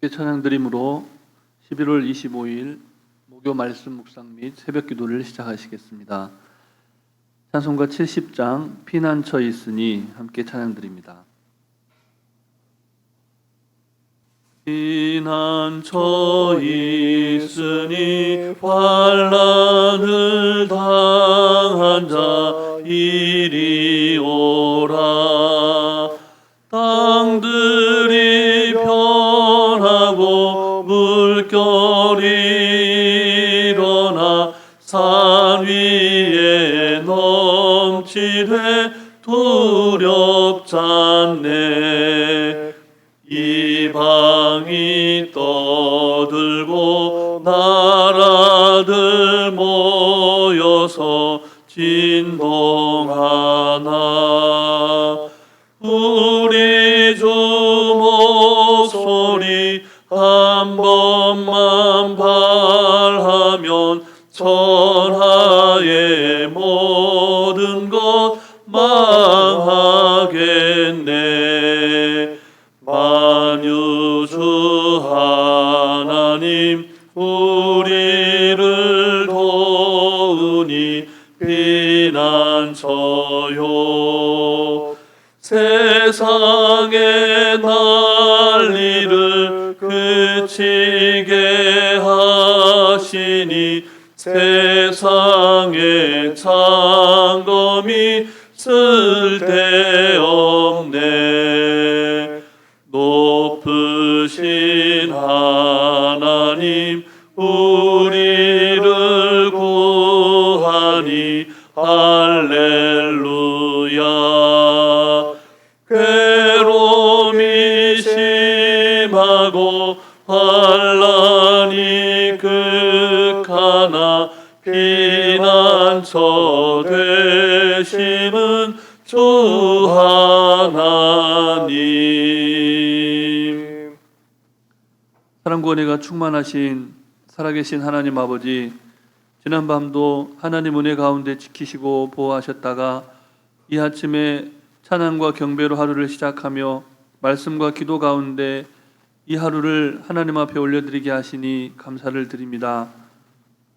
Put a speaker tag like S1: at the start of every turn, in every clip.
S1: 함께 찬양드림으로 11월 25일 목요 말씀 묵상 및 새벽 기도를 시작하시겠습니다. 찬송가 70장 피난처 있으니 함께 찬양드립니다. 피난처 있으니 환난을 당한 자 이리 오라. 땅들이 변하고 물결이 일어나 산 위에 넘치되 두렵잖네. 이방이 떠들고 나라들 모여서 진동하나. 우리 주 목소리 한 번만 발하면 천하의 모든 것 망하겠네. 만유주 하나님 우리를 도우니 피난처요. 세상의 난리를 그치게 하시니 세상의 창검이 쓸데없네. 높으신 하나님 우리를 구하니 할렐루야. 괴로움이 심하고 환난이 극하나 피난처 되시는 주 하나님. 사랑과 은혜가 충만하신 살아계신 하나님 아버지, 지난 밤도 하나님 은혜 가운데 지키시고 보호하셨다가 이 아침에 찬양과 경배로 하루를 시작하며 말씀과 기도 가운데 이 하루를 하나님 앞에 올려드리게 하시니 감사를 드립니다.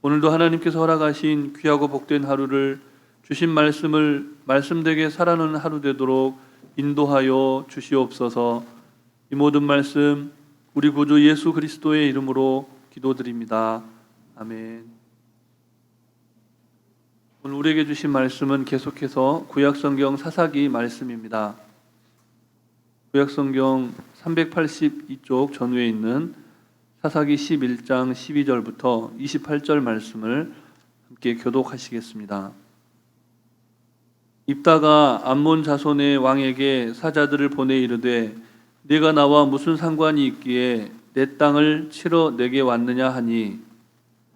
S1: 오늘도 하나님께서 허락하신 귀하고 복된 하루를 주신 말씀을 말씀되게 살아가는 하루 되도록 인도하여 주시옵소서. 이 모든 말씀 우리 구주 예수 그리스도의 이름으로 기도드립니다. 아멘. 오늘 우리에게 주신 말씀은 계속해서 구약성경 사사기 말씀입니다. 구약성경 382쪽 전후에 있는 사사기 11장 12절부터 28절 말씀을 함께 교독하시겠습니다. 입다가 암몬 자손의 왕에게 사자들을 보내 이르되 네가 나와 무슨 상관이 있기에 내 땅을 치러 내게 왔느냐 하니,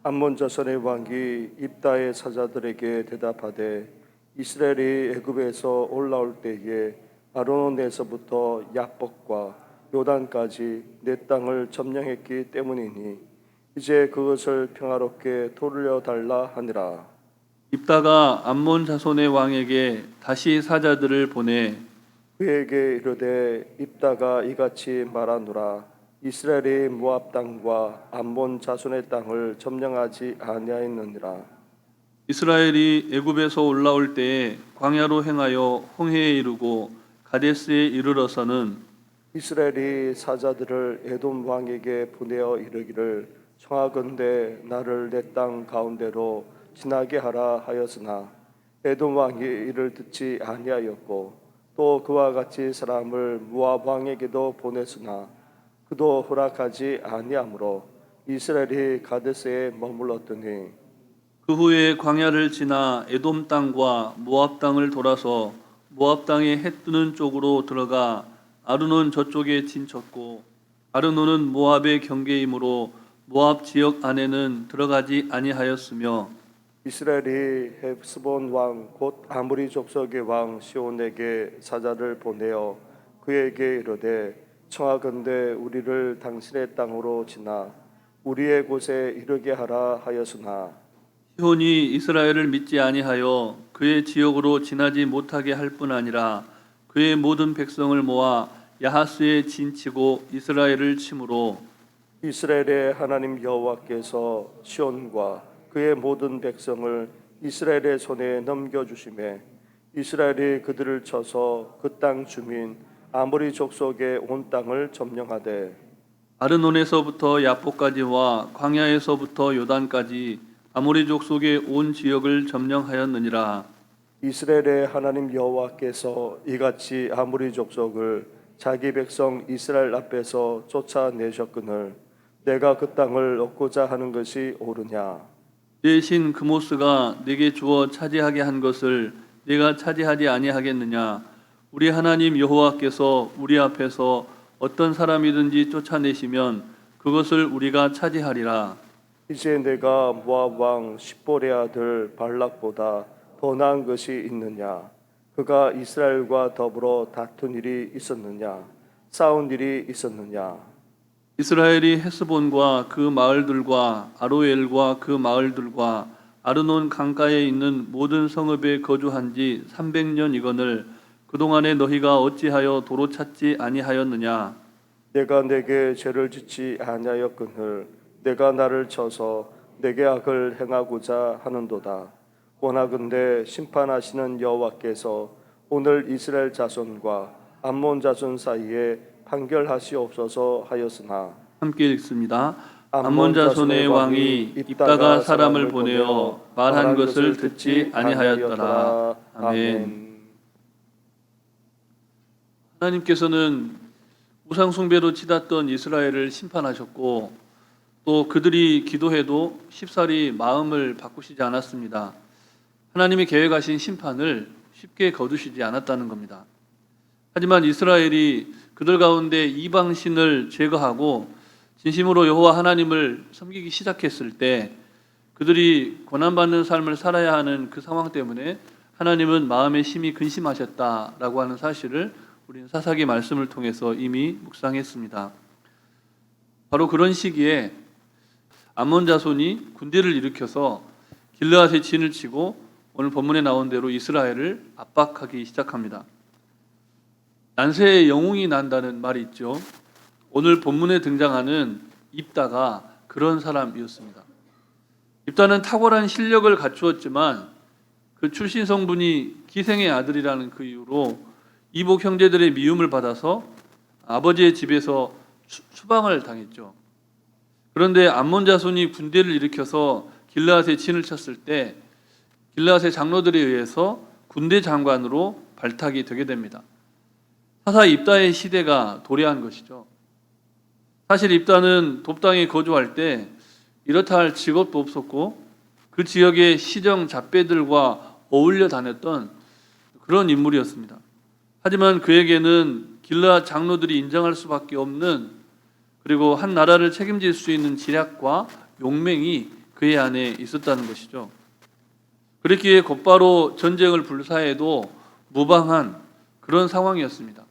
S2: 암몬 자손의 왕이 입다의 사자들에게 대답하되 이스라엘이 애굽에서 올라올 때에 아르논에서부터 야복과 요단까지 내 땅을 점령했기 때문이니 이제 그것을 평화롭게 돌려달라 하니라.
S1: 입다가 암몬 자손의 왕에게 다시 사자들을 보내
S2: 그에게 이르되 입다가 이같이 말하노라. 이스라엘이 모압 땅과 암몬 자손의 땅을 점령하지 아니하였느니라.
S1: 이스라엘이 애굽에서 올라올 때에 광야로 행하여 홍해에 이르고 가데스에 이르러서는
S2: 이스라엘이 사자들을 에돔 왕에게 보내어 이르기를 청하건대 나를 내 땅 가운데로 지나게 하라 하였으나 에돔 왕이 이를 듣지 아니하였고 또 그와 같이 사람을 모압 왕에게도 보냈으나 그도 허락하지 아니하므로 이스라엘이 가데스에 머물렀더니
S1: 그 후에 광야를 지나 에돔 땅과 모압 땅을 돌아서 모압 땅의 해 뜨는 쪽으로 들어가 아르논 저쪽에 진쳤고 아르논은 모압의 경계이므로 모압 지역 안에는 들어가지 아니하였으며
S2: 이스라엘이 헤스본 왕 곧 아모리 족속의 왕 시온에게 사자를 보내어 그에게 이르되 청하건대 우리를 당신의 땅으로 지나 우리의 곳에 이르게 하라 하였으나
S1: 시온이 이스라엘을 믿지 아니하여 그의 지역으로 지나지 못하게 할 뿐 아니라 그의 모든 백성을 모아 야하스에 진치고 이스라엘을 치므로
S2: 이스라엘의 하나님 여호와께서 시온과 그의 모든 백성을 이스라엘의 손에 넘겨주심에 이스라엘이 그들을 쳐서 그 땅 주민 아모리 족속의 온 땅을 점령하되
S1: 아르논에서부터 야포까지와 광야에서부터 요단까지 아모리 족속의 온 지역을 점령하였느니라.
S2: 이스라엘의 하나님 여호와께서 이같이 아모리 족속을 자기 백성 이스라엘 앞에서 쫓아내셨거늘 내가 그 땅을 얻고자 하는 것이 옳으냐.
S1: 내 신 그모스가 내게 주어 차지하게 한 것을 내가 차지하지 아니하겠느냐. 우리 하나님 여호와께서 우리 앞에서 어떤 사람이든지 쫓아내시면 그것을 우리가 차지하리라.
S2: 이제 내가 모압 왕 십볼의 아들 발락보다 더 나은 것이 있느냐. 그가 이스라엘과 더불어 다툰 일이 있었느냐. 싸운 일이 있었느냐.
S1: 이스라엘이 헤스본과 그 마을들과 아로엘과 그 마을들과 아르논 강가에 있는 모든 성읍에 거주한 지 300년이거늘 그동안에 너희가 어찌하여 도로 찾지 아니하였느냐.
S2: 내가 내게 죄를 짓지 아니하였거늘 내가 나를 쳐서 내게 악을 행하고자 하는도다. 원하건대 심판하시는 여호와께서 오늘 이스라엘 자손과 암몬 자손 사이에 판결하시옵소서 하였으나
S1: 함께 읽습니다. 암몬 자손의 왕이 입다가 사람을 보내어 말한 것을 듣지 아니하였더라. 아멘. 하나님께서는 우상 숭배로 치닫던 이스라엘을 심판하셨고 또 그들이 기도해도 쉽사리 마음을 바꾸시지 않았습니다. 하나님이 계획하신 심판을 쉽게 거두시지 않았다는 겁니다. 하지만 이스라엘이 그들 가운데 이방신을 제거하고 진심으로 여호와 하나님을 섬기기 시작했을 때 그들이 고난받는 삶을 살아야 하는 그 상황 때문에 하나님은 마음에 심히 근심하셨다라고 하는 사실을 우리는 사사기 말씀을 통해서 이미 묵상했습니다. 바로 그런 시기에 암몬 자손이 군대를 일으켜서 길르앗에 진을 치고 오늘 본문에 나온 대로 이스라엘을 압박하기 시작합니다. 난세에 영웅이 난다는 말이 있죠. 오늘 본문에 등장하는 입다가 그런 사람이었습니다. 입다는 탁월한 실력을 갖추었지만 그 출신 성분이 기생의 아들이라는 그 이유로 이복 형제들의 미움을 받아서 아버지의 집에서 추방을 당했죠. 그런데 암몬 자손이 군대를 일으켜서 길르앗에 진을 쳤을 때 길르앗의 장로들에 의해서 군대 장관으로 발탁이 되게 됩니다. 사사 입다의 시대가 도래한 것이죠. 사실 입다는 돕당에 거주할 때 이렇다 할 직업도 없었고 그 지역의 시정 잡배들과 어울려 다녔던 그런 인물이었습니다. 하지만 그에게는 길르앗 장로들이 인정할 수밖에 없는 그리고 한 나라를 책임질 수 있는 지략과 용맹이 그의 안에 있었다는 것이죠. 그랬기에 곧바로 전쟁을 불사해도 무방한 그런 상황이었습니다.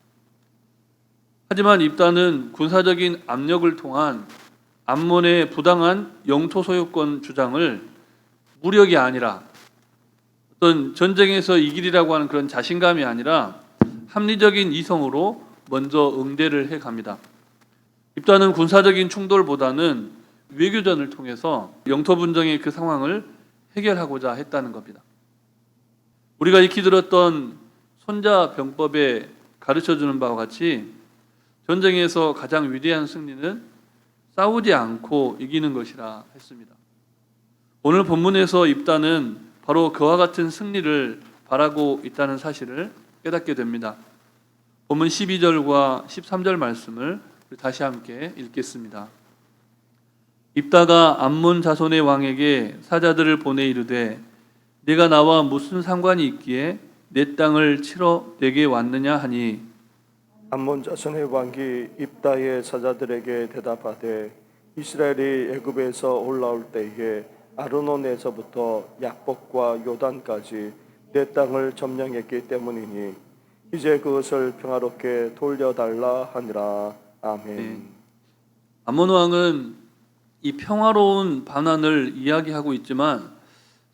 S1: 하지만 입다는 군사적인 압력을 통한 암몬의 부당한 영토 소유권 주장을 무력이 아니라 어떤 전쟁에서 이기리라고 하는 그런 자신감이 아니라 합리적인 이성으로 먼저 응대를 해갑니다. 입다는 군사적인 충돌보다는 외교전을 통해서 영토 분쟁의 그 상황을 해결하고자 했다는 겁니다. 우리가 익히 들었던 손자병법에 가르쳐주는 바와 같이 전쟁에서 가장 위대한 승리는 싸우지 않고 이기는 것이라 했습니다. 오늘 본문에서 입다는 바로 그와 같은 승리를 바라고 있다는 사실을 깨닫게 됩니다. 본문 12절과 13절 말씀을 다시 함께 읽겠습니다. 입다가 암몬 자손의 왕에게 사자들을 보내 이르되 네가 나와 무슨 상관이 있기에 내 땅을 치러 내게 왔느냐 하니
S2: 암몬 자손의 왕이 입다의 사자들에게 대답하되 이스라엘이 애굽에서 올라올 때에 아르논에서부터 약복과 요단까지 내 땅을 점령했기 때문이니 이제 그것을 평화롭게 돌려달라 하니라. 아멘.
S1: 네. 암몬 왕은 이 평화로운 반환을 이야기하고 있지만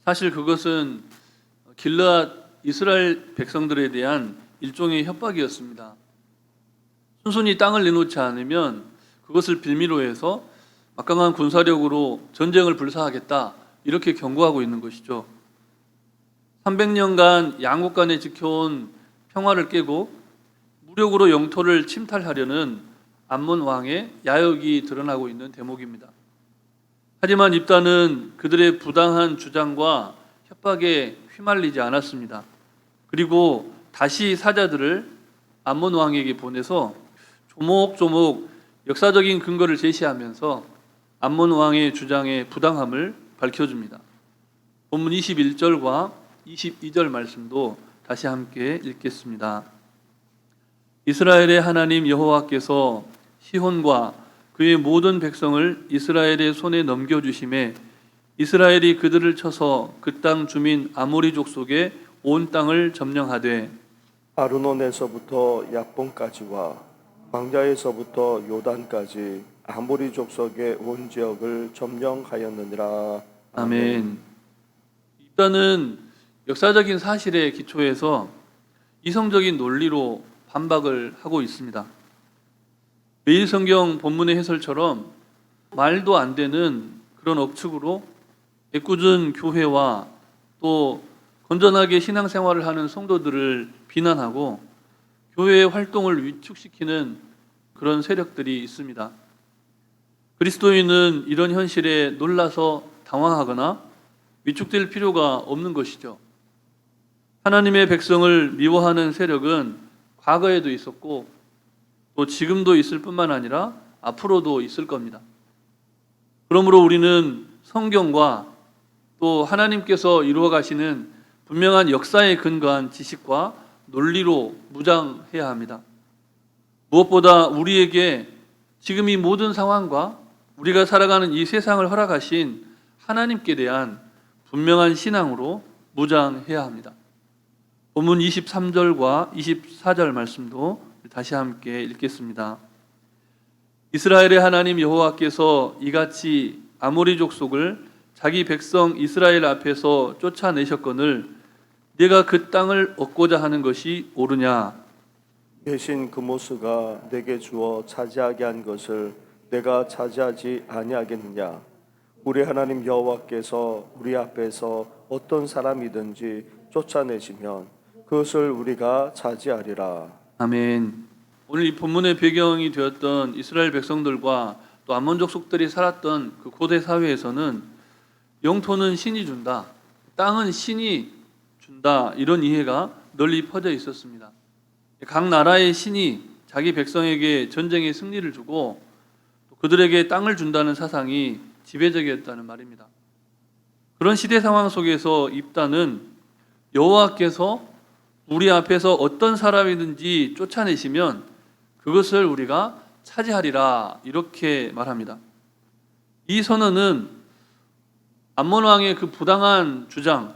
S1: 사실 그것은 길르앗 이스라엘 백성들에 대한 일종의 협박이었습니다. 순순히 땅을 내놓지 않으면 그것을 빌미로 해서 막강한 군사력으로 전쟁을 불사하겠다 이렇게 경고하고 있는 것이죠. 300년간 양국 간에 지켜온 평화를 깨고 무력으로 영토를 침탈하려는 암몬 왕의 야욕이 드러나고 있는 대목입니다. 하지만 입단은 그들의 부당한 주장과 협박에 휘말리지 않았습니다. 그리고 다시 사자들을 암몬 왕에게 보내서 조목조목 역사적인 근거를 제시하면서 암몬 왕의 주장의 부당함을 밝혀줍니다. 본문 21절과 22절 말씀도 다시 함께 읽겠습니다. 이스라엘의 하나님 여호와께서 시혼과 그의 모든 백성을 이스라엘의 손에 넘겨주심에 이스라엘이 그들을 쳐서 그 땅 주민 아모리 족속의 온 땅을 점령하되
S2: 아르논에서부터 약본까지와 광야에서부터 요단까지 아모리 족속의 온 지역을 점령하였느니라.
S1: 아멘. 일단은 역사적인 사실에 기초해서 이성적인 논리로 반박을 하고 있습니다. 매일 성경 본문의 해설처럼 말도 안 되는 그런 억측으로 애꿎은 교회와 또 건전하게 신앙생활을 하는 성도들을 비난하고 교회의 활동을 위축시키는 그런 세력들이 있습니다. 그리스도인은 이런 현실에 놀라서 당황하거나 위축될 필요가 없는 것이죠. 하나님의 백성을 미워하는 세력은 과거에도 있었고 또 지금도 있을 뿐만 아니라 앞으로도 있을 겁니다. 그러므로 우리는 성경과 또 하나님께서 이루어 가시는 분명한 역사에 근거한 지식과 논리로 무장해야 합니다. 무엇보다 우리에게 지금 이 모든 상황과 우리가 살아가는 이 세상을 허락하신 하나님께 대한 분명한 신앙으로 무장해야 합니다. 본문 23절과 24절 말씀도 다시 함께 읽겠습니다. 이스라엘의 하나님 여호와께서 이같이 아모리 족속을 자기 백성 이스라엘 앞에서 쫓아내셨거늘 네가 그 땅을 얻고자 하는 것이 옳으냐?
S2: 대신 그 모스가 내게 주어 차지하게 한 것을 내가 차지하지 아니하겠느냐? 우리 하나님 여호와께서 우리 앞에서 어떤 사람이든지 쫓아내시면 그것을 우리가 차지하리라.
S1: 아멘. 오늘 이 본문의 배경이 되었던 이스라엘 백성들과 또 암몬 족속들이 살았던 그 고대 사회에서는 영토는 신이 준다, 땅은 신이 준다, 이런 이해가 널리 퍼져 있었습니다. 각 나라의 신이 자기 백성에게 전쟁의 승리를 주고 또 그들에게 땅을 준다는 사상이 지배적이었다는 말입니다. 그런 시대 상황 속에서 입단은 여호와께서 우리 앞에서 어떤 사람이든지 쫓아내시면 그것을 우리가 차지하리라 이렇게 말합니다. 이 선언은 암몬 왕의 그 부당한 주장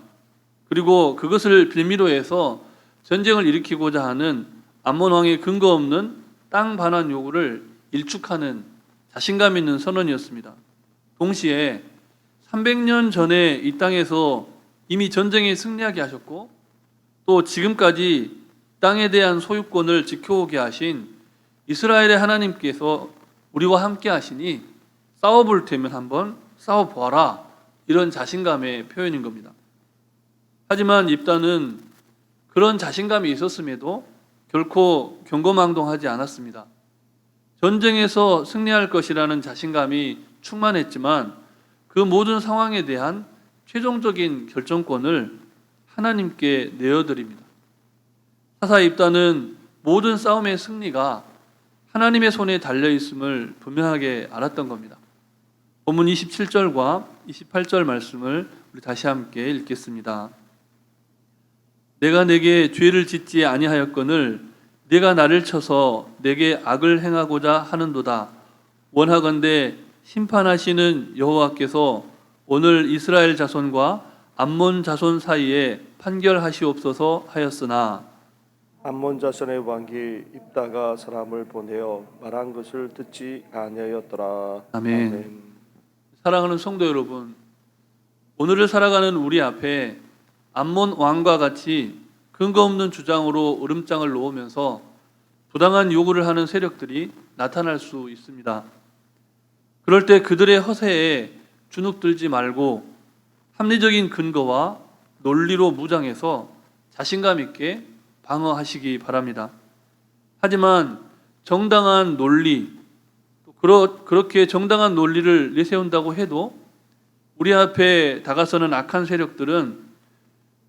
S1: 그리고 그것을 빌미로 해서 전쟁을 일으키고자 하는 암몬 왕의 근거 없는 땅 반환 요구를 일축하는 자신감 있는 선언이었습니다. 동시에 300년 전에 이 땅에서 이미 전쟁에 승리하게 하셨고 또 지금까지 땅에 대한 소유권을 지켜오게 하신 이스라엘의 하나님께서 우리와 함께 하시니 싸워볼 테면 한번 싸워보아라, 이런 자신감의 표현인 겁니다. 하지만 입단은 그런 자신감이 있었음에도 결코 경거망동하지 않았습니다. 전쟁에서 승리할 것이라는 자신감이 충만했지만 그 모든 상황에 대한 최종적인 결정권을 하나님께 내어드립니다. 사사 입단은 모든 싸움의 승리가 하나님의 손에 달려있음을 분명하게 알았던 겁니다. 본문 27절과 28절 말씀을 우리 다시 함께 읽겠습니다. 내가 내게 죄를 짓지 아니하였거늘 내가 나를 쳐서 내게 악을 행하고자 하는도다. 원하건대 심판하시는 여호와께서 오늘 이스라엘 자손과 암몬 자손 사이에 판결하시옵소서 하였으나
S2: 암몬 자손의 왕이 입다가 사람을 보내어 말한 것을 듣지 아니하였더라.
S1: 아멘. 사랑하는 성도 여러분, 오늘을 살아가는 우리 앞에 암몬 왕과 같이 근거 없는 주장으로 으름장을 놓으면서 부당한 요구를 하는 세력들이 나타날 수 있습니다. 그럴 때 그들의 허세에 주눅들지 말고 합리적인 근거와 논리로 무장해서 자신감 있게 방어하시기 바랍니다. 하지만 정당한 논리, 그렇게 정당한 논리를 내세운다고 해도 우리 앞에 다가서는 악한 세력들은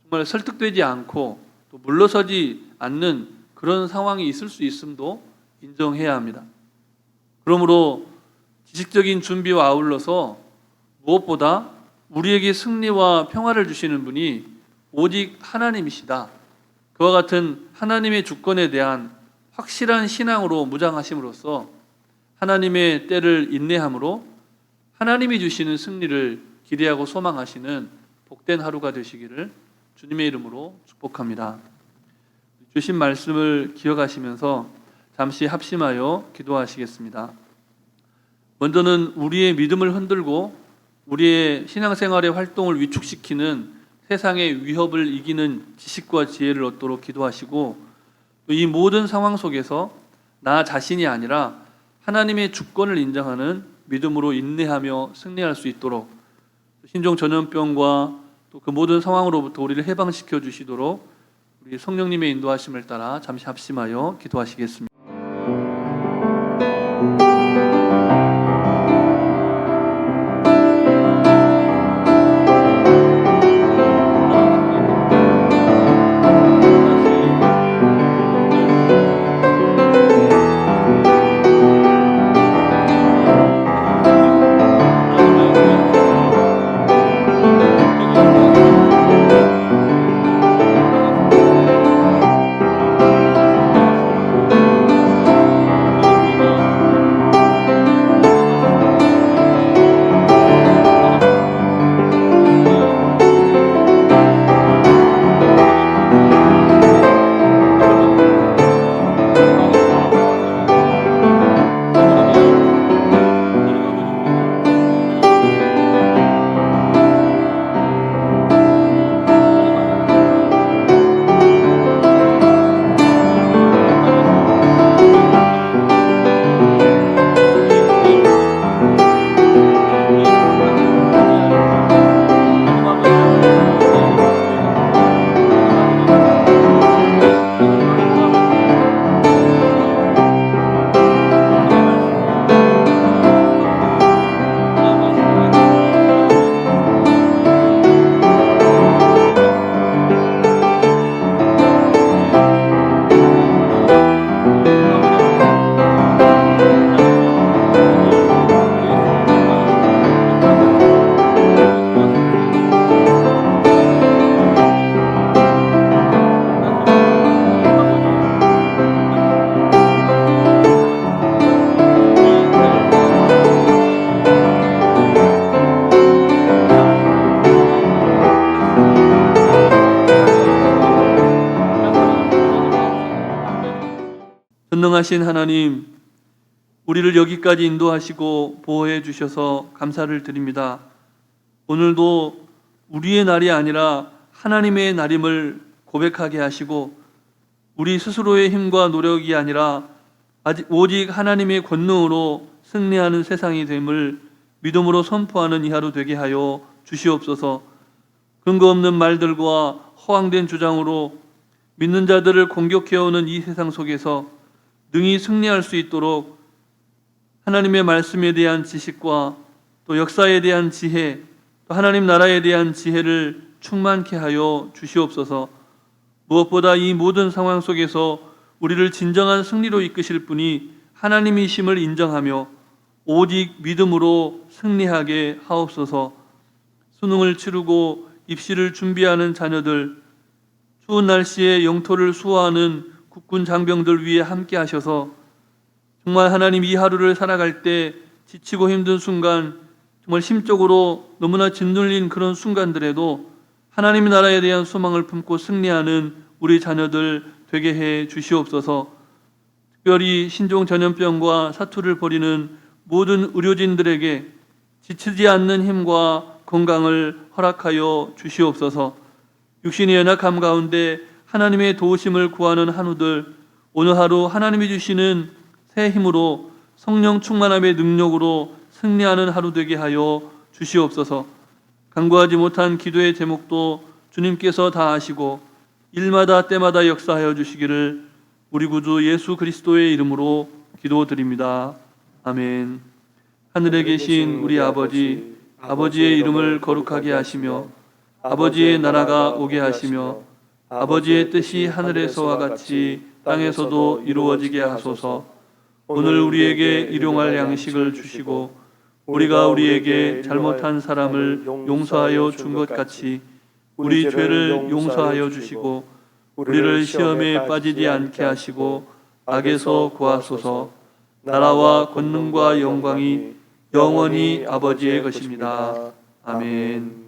S1: 정말 설득되지 않고 또 물러서지 않는 그런 상황이 있을 수 있음도 인정해야 합니다. 그러므로 지식적인 준비와 아울러서 무엇보다 우리에게 승리와 평화를 주시는 분이 오직 하나님이시다. 그와 같은 하나님의 주권에 대한 확실한 신앙으로 무장하심으로써 하나님의 때를 인내함으로 하나님이 주시는 승리를 기대하고 소망하시는 복된 하루가 되시기를 주님의 이름으로 축복합니다. 주신 말씀을 기억하시면서 잠시 합심하여 기도하시겠습니다. 먼저는 우리의 믿음을 흔들고 우리의 신앙생활의 활동을 위축시키는 세상의 위협을 이기는 지식과 지혜를 얻도록 기도하시고 이 모든 상황 속에서 나 자신이 아니라 하나님의 주권을 인정하는 믿음으로 인내하며 승리할 수 있도록 신종 전염병과 또 그 모든 상황으로부터 우리를 해방시켜 주시도록 우리 성령님의 인도하심을 따라 잠시 합심하여 기도하시겠습니다. 전능하신 하나님, 우리를 여기까지 인도하시고 보호해 주셔서 감사를 드립니다. 오늘도 우리의 날이 아니라 하나님의 날임을 고백하게 하시고 우리 스스로의 힘과 노력이 아니라 오직 하나님의 권능으로 승리하는 세상이 됨을 믿음으로 선포하는 이 하루 되게 하여 주시옵소서. 근거 없는 말들과 허황된 주장으로 믿는 자들을 공격해오는 이 세상 속에서 능히 승리할 수 있도록 하나님의 말씀에 대한 지식과 또 역사에 대한 지혜, 또 하나님 나라에 대한 지혜를 충만케 하여 주시옵소서. 무엇보다 이 모든 상황 속에서 우리를 진정한 승리로 이끄실 분이 하나님이심을 인정하며 오직 믿음으로 승리하게 하옵소서. 수능을 치르고 입시를 준비하는 자녀들, 추운 날씨에 영토를 수호하는 국군 장병들 위해 함께 하셔서 정말 하나님 이 하루를 살아갈 때 지치고 힘든 순간, 정말 심적으로 너무나 짓눌린 그런 순간들에도 하나님의 나라에 대한 소망을 품고 승리하는 우리 자녀들 되게 해 주시옵소서. 특별히 신종 전염병과 사투를 벌이는 모든 의료진들에게 지치지 않는 힘과 건강을 허락하여 주시옵소서. 육신의 연약함 가운데 하나님의 도우심을 구하는 한우들, 오늘 하루 하나님이 주시는 새 힘으로 성령 충만함의 능력으로 승리하는 하루 되게 하여 주시옵소서. 간구하지 못한 기도의 제목도 주님께서 다 아시고 일마다 때마다 역사하여 주시기를 우리 구주 예수 그리스도의 이름으로 기도드립니다. 아멘. 하늘에 계신 우리 아버지, 아버지의 이름을 거룩하게 하시며 아버지의 나라가 오게 하시며 아버지의 뜻이 하늘에서와 같이 땅에서도 이루어지게 하소서. 오늘 우리에게 일용할 양식을 주시고 우리가 우리에게 잘못한 사람을 용서하여 준 것 같이 우리 죄를 용서하여 주시고 우리를 시험에 빠지지 않게 하시고 악에서 구하소서. 나라와 권능과 영광이 영원히 아버지의 것입니다. 아멘.